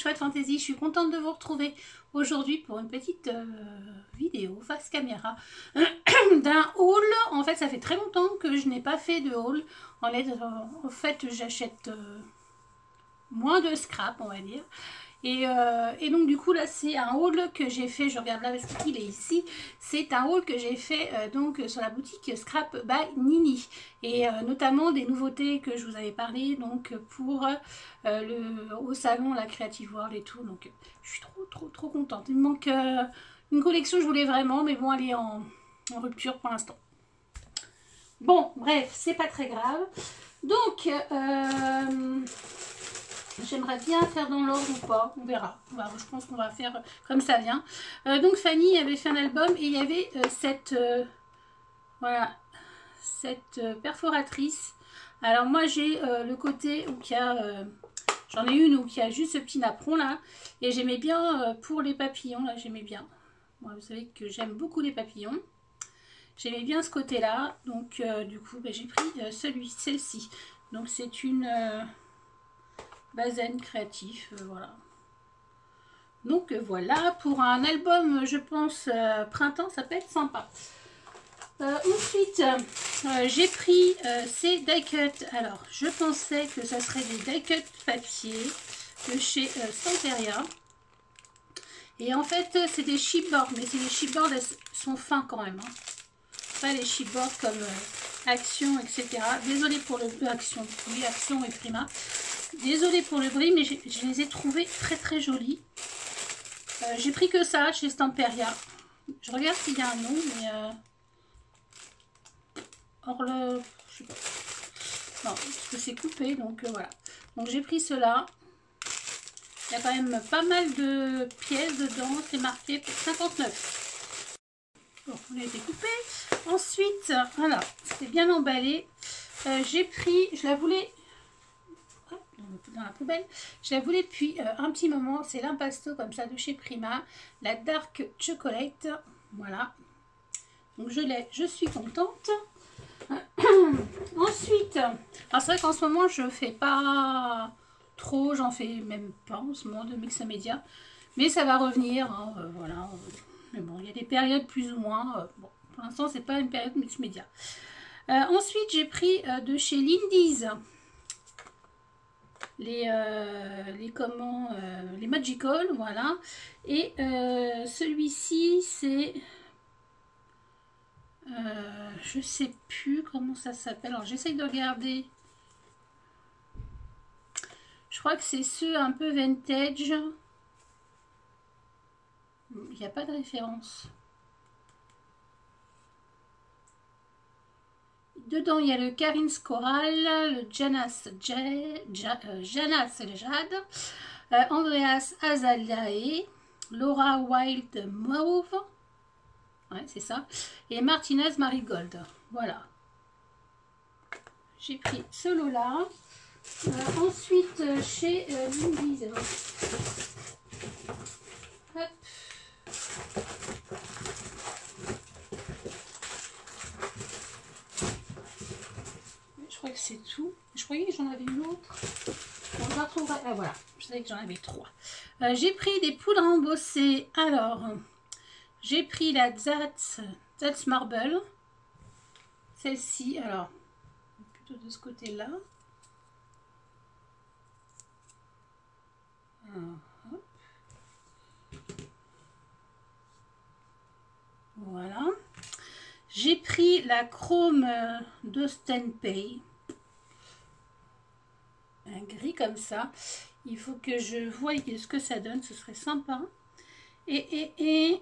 Chouette Fantaisie, je suis contente de vous retrouver aujourd'hui pour une petite vidéo face caméra d'un haul. En fait, ça fait très longtemps que je n'ai pas fait de haul. En fait, j'achète moins de scrap, on va dire. Et donc du coup là c'est un haul que j'ai fait, je regarde là parce qu'il est ici, c'est un haul que j'ai fait donc sur la boutique Scrap by Nini et notamment des nouveautés que je vous avais parlé donc pour au salon la Creative World et tout, donc je suis trop contente. Il me manque une collection que je voulais vraiment, mais bon elle est en rupture pour l'instant. Bon bref, c'est pas très grave. Donc j'aimerais bien faire dans l'ordre ou pas, on verra. Je pense qu'on va faire comme ça vient. Donc Fanny avait fait un album et il y avait cette perforatrice. Alors moi j'ai le côté où il y a, j'en ai une où il y a juste ce petit napperon là. Et j'aimais bien pour les papillons, là j'aimais bien. Moi, vous savez que j'aime beaucoup les papillons. J'aimais bien ce côté là. Donc du coup j'ai pris celle-ci. Donc c'est une... Bazen créatif, voilà. Donc voilà, pour un album, je pense, printemps, ça peut être sympa. Ensuite, j'ai pris ces die cut. Alors, je pensais que ça serait des die cut papier de chez Stamperia. Et en fait, c'est des chipboards, mais c'est des chipboards, elles sont fins quand même. Hein. Pas les chipboards comme Action, etc. Désolée pour le Action, oui, Action et Prima. Désolée pour le bruit, mais je les ai trouvés très jolis. J'ai pris que ça chez Stamperia. Je regarde s'il y a un nom, mais... je sais pas. Non, parce que c'est coupé, donc voilà. Donc j'ai pris cela. Il y a quand même pas mal de pièces dedans. C'est marqué pour 59. Bon, on a été coupé. Ensuite, voilà, c'était bien emballé. J'ai pris, je la voulais... dans la poubelle, je la voulais depuis un petit moment, c'est l'impasto comme ça de chez Prima, la Dark Chocolate, voilà, donc je l'ai, je suis contente. Ensuite, c'est vrai qu'en ce moment je fais pas trop, j'en fais même pas en ce moment de mix média, mais ça va revenir, hein, voilà, mais bon, il y a des périodes plus ou moins, bon, pour l'instant c'est pas une période mix média. Ensuite j'ai pris de chez Lindy's les Magical, voilà, et celui-ci c'est je sais plus comment ça s'appelle, alors j'essaye de regarder, je crois que c'est ceux un peu vintage, il n'y a pas de référence. Dedans, il y a le Karin's Coral, le Janas Jade, Andreas Azalae, Laura Wild Mauve, ouais, c'est ça, et Martinez Marigold. Voilà. J'ai pris ce lot-là. Ensuite, chez Lindy's. Hop. Je crois que c'est tout. Je croyais que j'en avais une autre. On va retrouver. Ah voilà, je savais que j'en avais 3. J'ai pris des poudres à embosser. Alors, j'ai pris la Zatz Marble. Celle-ci, alors, plutôt de ce côté-là. Voilà. J'ai pris la Chrome d'Austen Pay. Un gris comme ça. Il faut que je voie ce que ça donne. Ce serait sympa. Et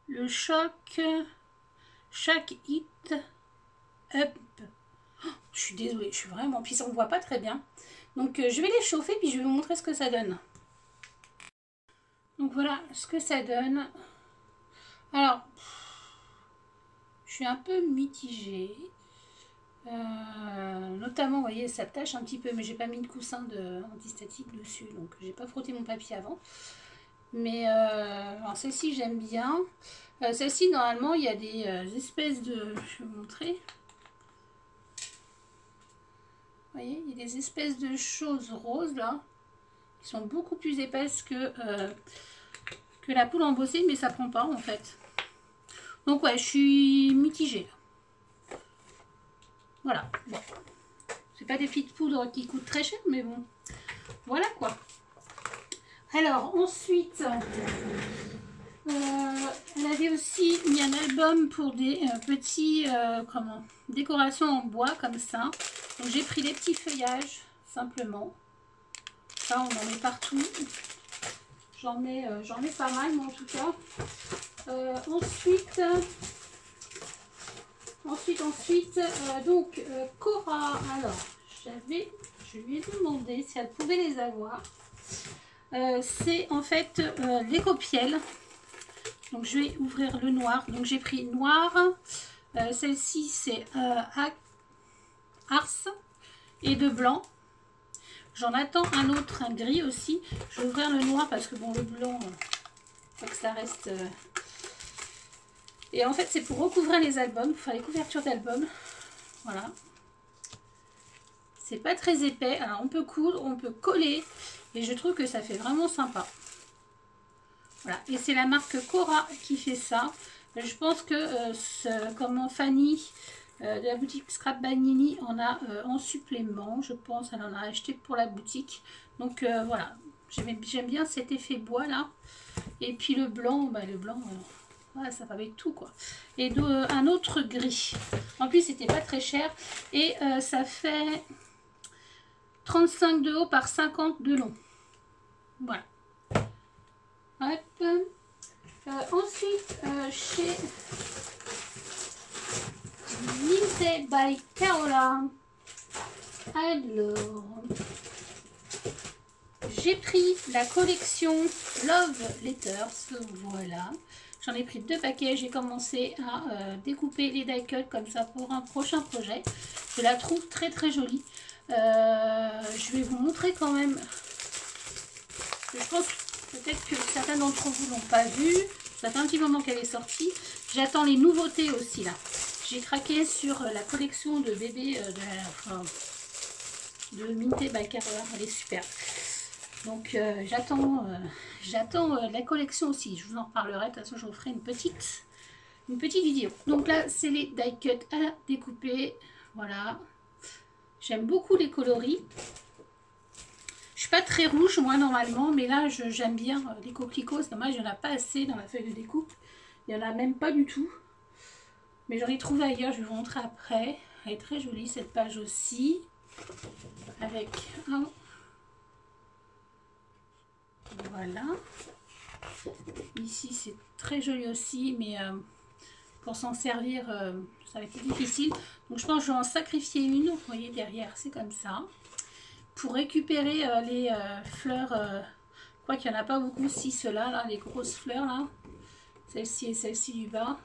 le Shock It Up. Oh, je suis désolée. Je suis vraiment... Puis on ne voit pas très bien. Donc je vais les chauffer. Puis je vais vous montrer ce que ça donne. Donc voilà ce que ça donne. Alors, je suis un peu mitigée. Notamment, vous voyez, ça tâche un petit peu, mais j'ai pas mis de coussin antistatique dessus, donc j'ai pas frotté mon papier avant. Mais celle-ci, j'aime bien. Celle-ci, normalement, il y a des espèces de... Je vais vous montrer. Vous voyez, il y a des espèces de choses roses, là. Ils sont beaucoup plus épaisses que la poudre embossée, mais ça prend pas en fait. Donc ouais, je suis mitigée. Voilà. Bon. C'est pas des petites poudres qui coûtent très cher, mais bon. Voilà quoi. Alors ensuite, elle avait aussi mis un album pour des petits décorations en bois comme ça. Donc j'ai pris les petits feuillages simplement. Ça on en met partout. J'en mets pas mal, mais en tout cas. Ensuite, donc Cora. Alors je lui ai demandé si elle pouvait les avoir. C'est en fait l'écopiel. Donc je vais ouvrir le noir. Donc j'ai pris noir. Celle-ci c'est Ars et de blanc. J'en attends un autre, un gris aussi. Je vais ouvrir le noir parce que bon, le blanc, faut que ça reste. Et en fait, c'est pour recouvrir les albums, pour faire les couvertures d'albums. Voilà. C'est pas très épais. Alors on peut coudre, on peut coller. Et je trouve que ça fait vraiment sympa. Voilà. Et c'est la marque Cora qui fait ça. Je pense que Fanny de la boutique Scrap Banini en a en supplément. Je pense elle en a acheté pour la boutique. Donc voilà. J'aime bien cet effet bois là. Et puis le blanc, voilà, ça va avec tout quoi. Et un autre gris. En plus c'était pas très cher. Et ça fait 35 de haut par 50 de long. Voilà. Hop. Ensuite, chez Minted by Carola. Alors, j'ai pris la collection Love Letters. Voilà. J'en ai pris 2 paquets. J'ai commencé à découper les die cuts comme ça pour un prochain projet. Je la trouve très très jolie. Je vais vous montrer quand même. Je pense peut-être que certains d'entre vous l'ont pas vue. Ça fait un petit moment qu'elle est sortie. J'attends les nouveautés aussi là. J'ai craqué sur la collection de bébés de Minted by Carola. Elle est super. Donc j'attends la collection aussi. Je vous en reparlerai. De toute façon, je vous ferai une petite vidéo. Donc là, c'est les die cuts à découper. Voilà. J'aime beaucoup les coloris. Je suis pas très rouge moi normalement, mais là j'aime bien les coquelicots. C'est dommage, il n'y en a pas assez dans la feuille de découpe. Il n'y en a même pas du tout. Mais j'en ai trouvé ailleurs, je vais vous montrer après. Elle est très jolie cette page aussi. Avec un... Voilà. Ici c'est très joli aussi, mais pour s'en servir, ça va être difficile. Donc je pense que je vais en sacrifier une. Vous voyez derrière, c'est comme ça. Pour récupérer les fleurs, je crois qu'il n'y en a pas beaucoup, si ceux-là, là, les grosses fleurs, là, celle-ci et celle-ci du bas.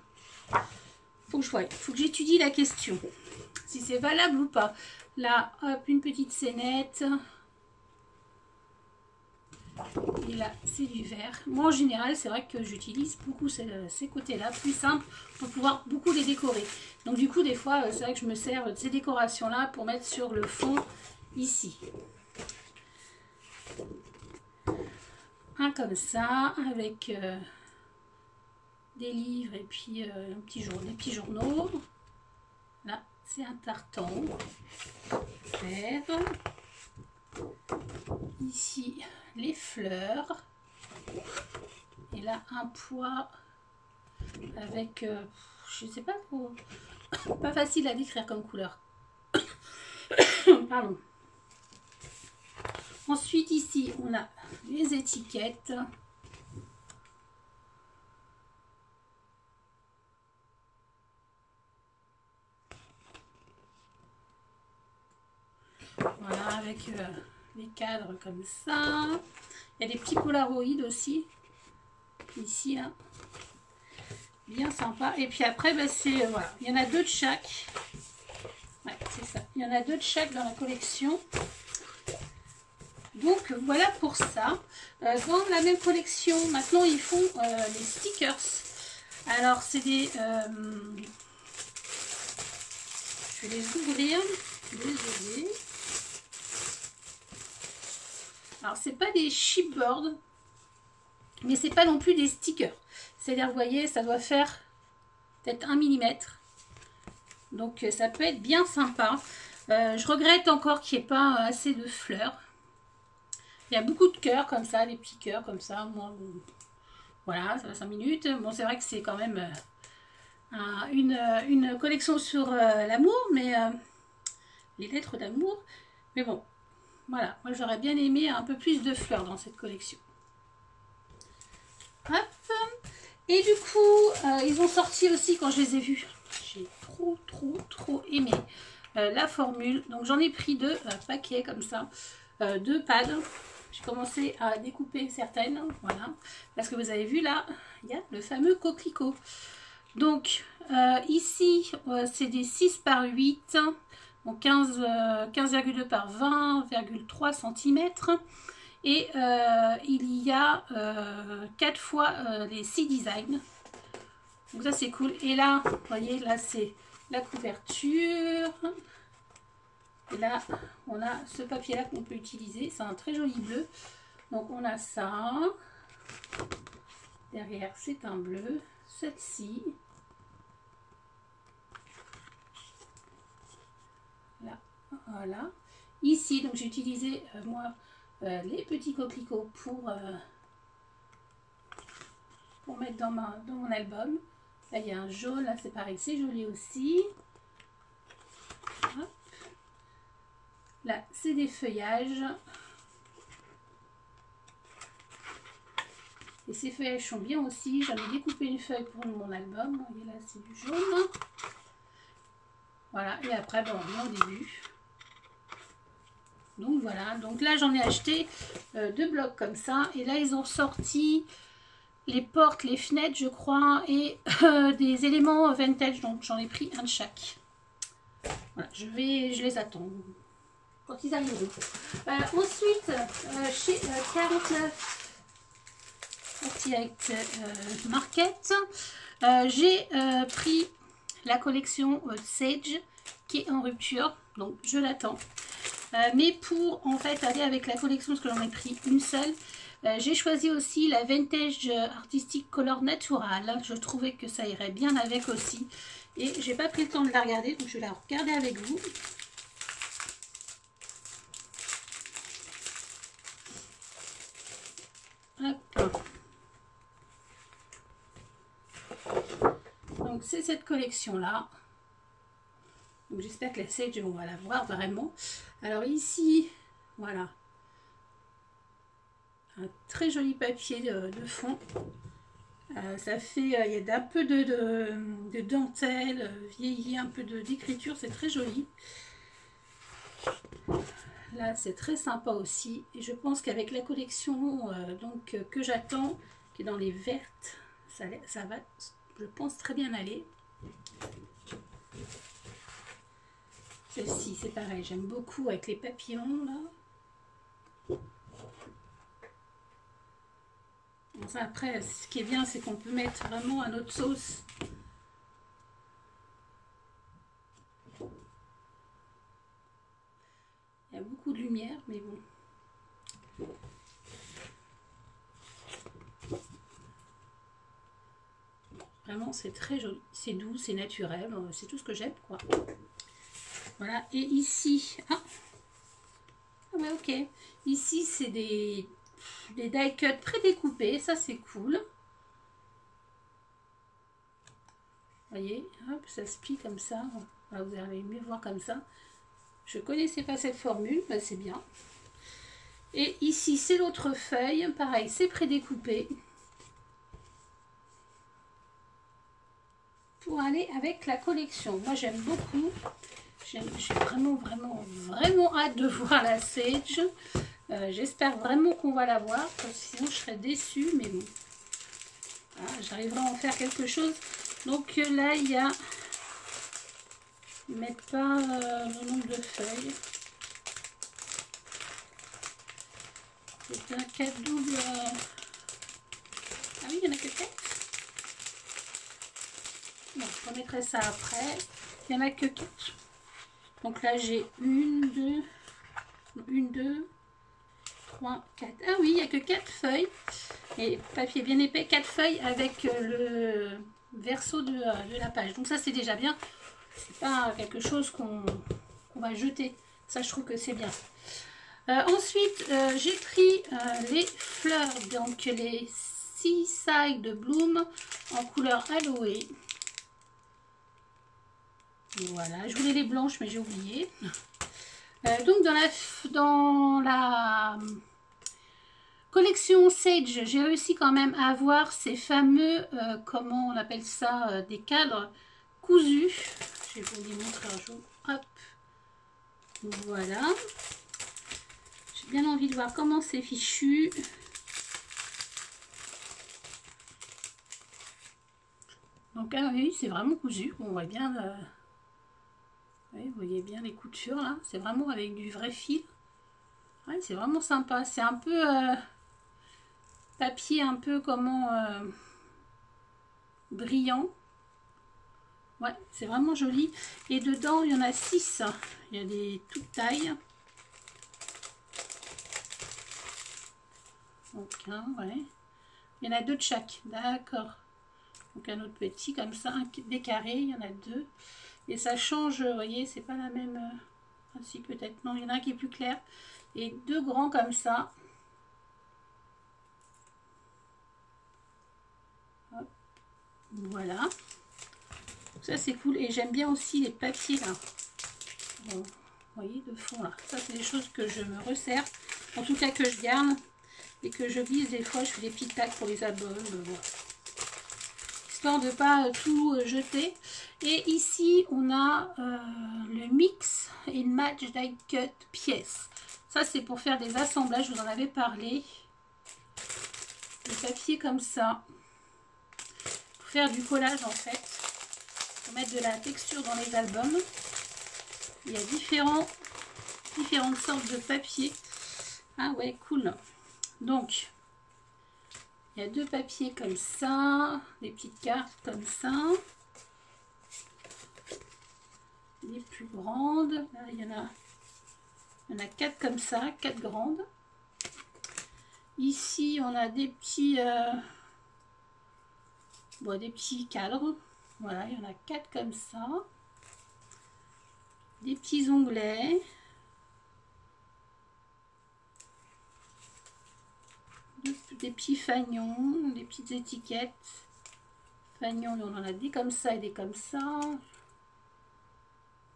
Faut que j'étudie la question, si c'est valable ou pas. Là, hop, une petite scénette. Et là, c'est du vert. Moi, en général, c'est vrai que j'utilise beaucoup ces côtés-là, plus simple, pour pouvoir beaucoup les décorer. Donc, du coup, des fois, c'est vrai que je me sers de ces décorations-là pour mettre sur le fond ici. Un comme ça, avec des livres et puis des petits journaux. Là, c'est un tartan vert. Ici, les fleurs. Et là, un poids avec, je sais pas trop, pas facile à décrire comme couleur. Pardon. Ensuite, ici, on a les étiquettes. Voilà, avec les cadres comme ça. Il y a des petits polaroïdes aussi. Ici, là. Bien sympa. Et puis après, bah, c'est voilà. Il y en a 2 de chaque. Ouais, c'est ça. Il y en a 2 de chaque dans la collection. Donc voilà pour ça. Dans la même collection, maintenant ils font les stickers. Alors c'est des... je vais les ouvrir. Désolée. Alors, c'est pas des chipboards, mais c'est pas non plus des stickers. C'est-à-dire, vous voyez, ça doit faire peut-être 1 mm. Donc, ça peut être bien sympa. Je regrette encore qu'il n'y ait pas assez de fleurs. Il y a beaucoup de cœurs comme ça, des petits cœurs comme ça. Moi, bon, voilà, ça va 5 minutes. Bon, c'est vrai que c'est quand même une collection sur l'amour, mais les lettres d'amour. Mais bon, voilà, moi j'aurais bien aimé un peu plus de fleurs dans cette collection. Hop. Et du coup, ils ont sorti aussi quand je les ai vus. J'ai trop aimé la formule. Donc j'en ai pris 2 paquets comme ça, 2 pads. J'ai commencé à découper certaines, voilà. Parce que vous avez vu là, il y a le fameux coquelicot. Donc ici, c'est des 6 par 8. Donc 15,2 par 20,3 cm. Et il y a 4 fois les 6 designs. Donc ça c'est cool. Et là, vous voyez, là c'est la couverture. Et là, on a ce papier-là qu'on peut utiliser. C'est un très joli bleu. Donc on a ça. Derrière, c'est un bleu. Celle-ci. Là, voilà. Ici, donc j'ai utilisé, moi, les petits coquelicots pour mettre dans mon album. Là, il y a un jaune. Là, c'est pareil. C'est joli aussi. Hop. Là, c'est des feuillages. Et ces feuillages sont bien aussi. J'en ai découpé une feuille pour mon album. Vous voyez là, c'est du jaune. Voilà. Et après, bon, on revient au début. Donc voilà. Donc là, j'en ai acheté 2 blocs comme ça. Et là, ils ont sorti les portes, les fenêtres, je crois, et des éléments vintage. Donc j'en ai pris un de chaque. Voilà. Je les attends. Quand ils arriveront. Ensuite, chez 49 Direct Market, j'ai pris la collection Sage qui est en rupture, donc je l'attends. Mais pour en fait aller avec la collection, parce que j'en ai pris une seule, j'ai choisi aussi la Vintage Artistic Color Natural. Je trouvais que ça irait bien avec aussi. Et j'ai pas pris le temps de la regarder, donc je vais la regarder avec vous. Hop. Donc c'est cette collection là. Donc j'espère que la Sage on va la voir vraiment. Alors ici, voilà, un très joli papier de fond. Ça fait, il y a un peu de dentelle vieilli, un peu d'écriture, c'est très joli. Là c'est très sympa aussi. Et je pense qu'avec la collection donc que j'attends, qui est dans les vertes, ça va, je pense, très bien aller. Celle-ci, c'est pareil, j'aime beaucoup avec les papillons là. Bon, ça, après, ce qui est bien, c'est qu'on peut mettre vraiment à notre sauce. Il y a beaucoup de lumière, mais bon. Vraiment, c'est très joli. C'est doux, c'est naturel. C'est tout ce que j'aime, quoi. Voilà. Et ici... Ah ouais, ok. Ici, c'est des die cuts prédécoupés. Ça, c'est cool. Vous voyez, hop, ça se plie comme ça. Voilà, vous allez mieux voir comme ça. Je ne connaissais pas cette formule. Bah, c'est bien. Et ici, c'est l'autre feuille. Pareil, c'est prédécoupé. Pour aller avec la collection. Moi, j'aime beaucoup. J'ai vraiment hâte de voir la Sage. J'espère vraiment qu'on va la voir. Parce que sinon, je serais déçue. Mais bon. Voilà, j'arriverai à en faire quelque chose. Donc là, il y a... Ils ne mettent pas le nombre de feuilles. C'est un 4 double... Ah oui, il n'y en a que 4. Bon, je remettrai ça après. Il n'y en a que 4. Donc là, j'ai 1, 2, 3, 4. Ah oui, il n'y a que 4 feuilles. Et papier bien épais, 4 feuilles avec le verso de la page. Donc ça, c'est déjà bien. C'est pas quelque chose qu'on va jeter. Ça, je trouve que c'est bien. Ensuite, j'ai pris les fleurs, donc les Seaside Bloom en couleur aloe. Voilà, je voulais les blanches, mais j'ai oublié. Donc dans la collection Sage, j'ai réussi quand même à avoir ces fameux, comment on appelle ça, des cadres cousus. Je vais vous les montrer un jour. Hop. Voilà. J'ai bien envie de voir comment c'est fichu. Donc ah oui, c'est vraiment cousu. On voit bien, oui, vous voyez bien les coutures là. C'est vraiment avec du vrai fil. Ouais, c'est vraiment sympa. C'est un peu papier, un peu comment brillant. Ouais, c'est vraiment joli. Et dedans, il y en a 6. Il y a des toutes tailles. Donc, ouais. Il y en a 2 de chaque. D'accord. Donc, un autre petit comme ça. Des carrés, il y en a 2. Et ça change, vous voyez, c'est pas la même... Ah, si, peut-être. Non, il y en a un qui est plus clair. Et 2 grands comme ça. Hop. Voilà. Ça c'est cool et j'aime bien aussi les papiers là. Bon, vous voyez de fond là. Ça c'est des choses que je me resserre. En tout cas que je garde et que je glisse des fois. Je fais des petits tacs pour les albums. Voilà. Histoire de ne pas tout jeter. Et ici on a le mix et match die cut pièces. Ça c'est pour faire des assemblages. Je vous en avais parlé. Des papiers comme ça. Pour faire du collage en fait. Mettre de la texture dans les albums. Il y a différentes sortes de papier. Ah ouais, cool. Donc, il y a 2 papiers comme ça, des petites cartes comme ça. Les plus grandes. Là, il y en a 4 comme ça, 4 grandes. Ici, on a des petits, des petits cadres. Voilà, il y en a 4 comme ça. Des petits onglets. Des petits fanions, des petites étiquettes. Fanions, on en a des comme ça et des comme ça.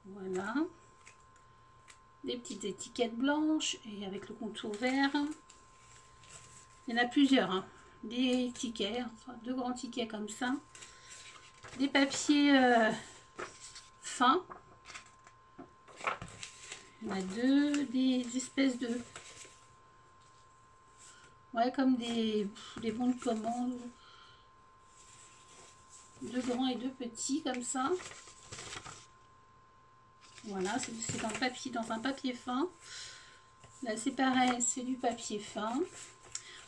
Voilà. Des petites étiquettes blanches et avec le contour vert. Il y en a plusieurs. Hein. Des tickets, enfin 2 grands tickets comme ça. Des papiers fins. Il y en a 2, des espèces de... Ouais, comme des bons de commande. 2 grands et 2 petits, comme ça. Voilà, c'est dans un papier fin. Là, c'est pareil, c'est du papier fin. En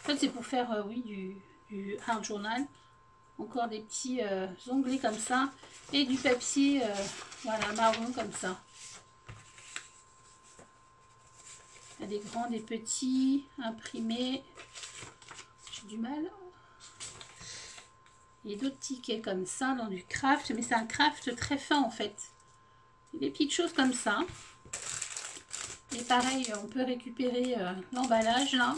fait, c'est pour faire, oui, du art journal. Encore des petits onglets comme ça. Et du papier, voilà, marron comme ça. Il y a des grands, des petits, imprimés. J'ai du mal. Et d'autres tickets comme ça dans du craft. Mais c'est un craft très fin en fait. C'est des petites choses comme ça. Et pareil, on peut récupérer l'emballage là.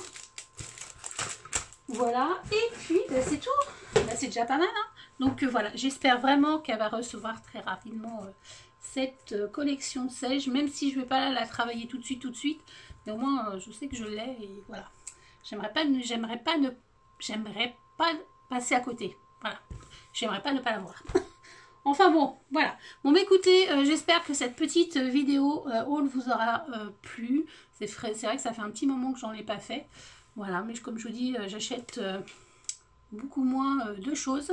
Voilà. Et puis, ben, c'est tout. Ben, c'est déjà pas mal. Hein. Donc voilà, j'espère vraiment qu'elle va recevoir très rapidement cette collection Sage. Même si je ne vais pas la travailler tout de suite. Mais au moins, je sais que je l'ai. Et voilà. J'aimerais pas passer à côté. Voilà. J'aimerais pas ne pas l'avoir. Enfin bon, voilà. Bon, bah, écoutez, j'espère que cette petite vidéo haul vous aura plu. C'est vrai que ça fait un petit moment que j'en ai pas fait. Voilà, mais comme je vous dis, j'achète beaucoup moins de choses.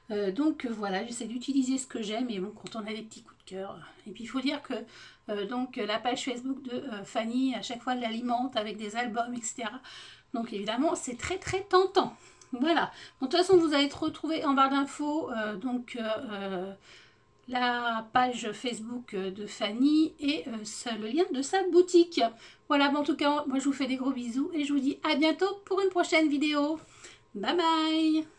Donc voilà, j'essaie d'utiliser ce que j'aime. Et bon, quand on a des petits coups de cœur. Et puis il faut dire que donc la page Facebook de Fanny, à chaque fois, elle l'alimente avec des albums, etc. Donc évidemment, c'est très très tentant. Voilà. Bon, de toute façon, vous allez retrouver en barre d'infos la page Facebook de Fanny et le lien de sa boutique. Voilà, bon, en tout cas, moi je vous fais des gros bisous et je vous dis à bientôt pour une prochaine vidéo. Bye bye!